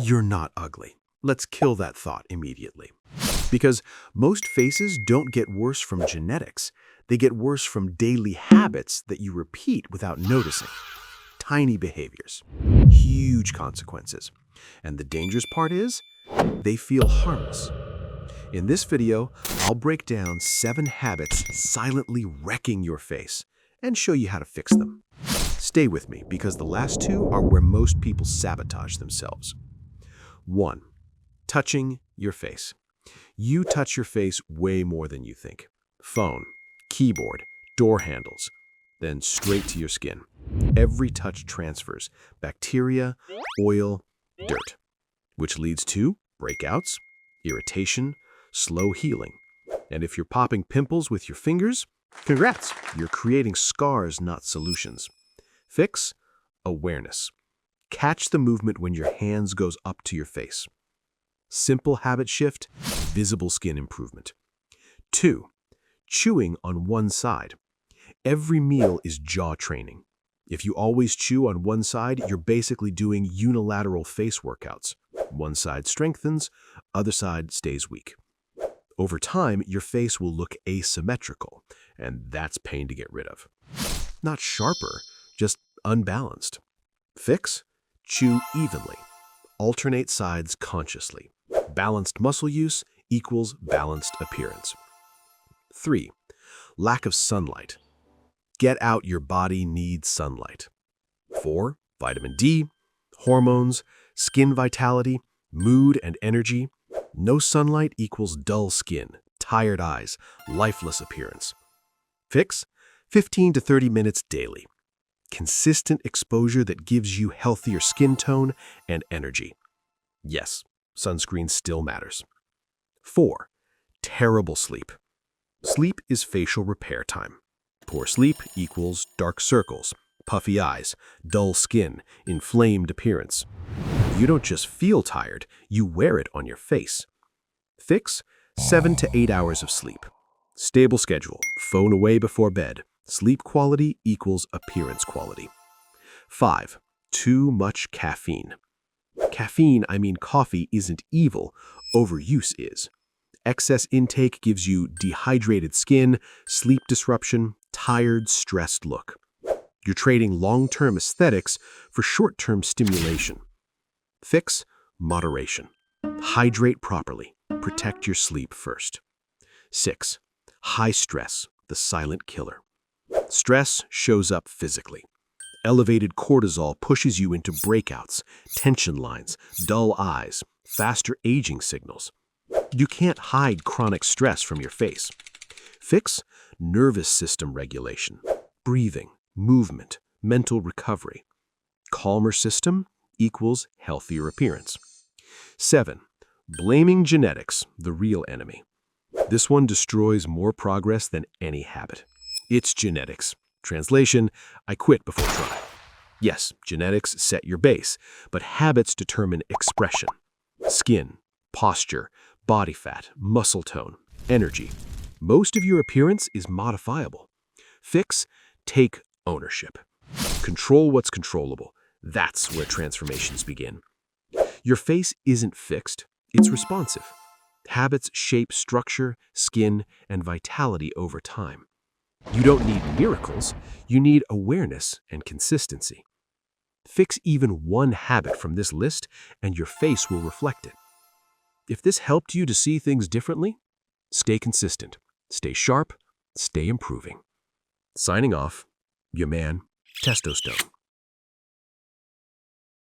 You're not ugly. Let's kill that thought immediately. Because most faces don't get worse from genetics. They get worse from daily habits that you repeat without noticing. Tiny behaviors, huge consequences. And the dangerous part is, they feel harmless. In this video, I'll break down 7 habits silently wrecking your face and show you how to fix them. Stay with me because the last 2 are where most people sabotage themselves. 1. Touching your face. You touch your face way more than you think. Phone, keyboard, door handles, then straight to your skin. Every touch transfers bacteria, oil, dirt, which leads to breakouts, irritation, slow healing. And if you're popping pimples with your fingers, congrats, you're creating scars, not solutions. Fix: awareness. Catch the movement when your hands goes up to your face. Simple habit shift, visible skin improvement. 2. Chewing on one side. Every meal is jaw training. If you always chew on one side, you're basically doing unilateral face workouts. One side strengthens, other side stays weak. Over time, your face will look asymmetrical, and that's pain to get rid of. Not sharper, just unbalanced. Fix: chew evenly. Alternate sides consciously. Balanced muscle use equals balanced appearance. 3. Lack of sunlight. Get out, your body needs sunlight. 4. Vitamin D, hormones, skin vitality, mood and energy. No sunlight equals dull skin, tired eyes, lifeless appearance. Fix: 15 to 30 minutes daily. Consistent exposure that gives you healthier skin tone and energy. Yes, sunscreen still matters. 4. Terrible sleep. Sleep is facial repair time. Poor sleep equals dark circles, puffy eyes, dull skin, inflamed appearance. You don't just feel tired, you wear it on your face. Fix: 7 to 8 hours of sleep. Stable schedule, phone away before bed. Sleep quality equals appearance quality. 5. Too much caffeine. Caffeine, I mean coffee, isn't evil. Overuse is. Excess intake gives you dehydrated skin, sleep disruption, tired, stressed look. You're trading long-term aesthetics for short-term stimulation. Fix: moderation. Hydrate properly. Protect your sleep first. 6. High stress, the silent killer. Stress shows up physically. Elevated cortisol pushes you into breakouts, tension lines, dull eyes, faster aging signals. You can't hide chronic stress from your face. Fix: nervous system regulation, breathing, movement, mental recovery. Calmer system equals healthier appearance. 7. Blaming genetics, the real enemy. This one destroys more progress than any habit. It's genetics. Translation: I quit before try. Yes, genetics set your base, but habits determine expression. Skin, posture, body fat, muscle tone, energy. Most of your appearance is modifiable. Fix: take ownership. Control what's controllable. That's where transformations begin. Your face isn't fixed, it's responsive. Habits shape structure, skin, and vitality over time. You don't need miracles, you need awareness and consistency. Fix even one habit from this list and your face will reflect it. If this helped you to see things differently, stay consistent, stay sharp, stay improving. Signing off, your man, Testostone.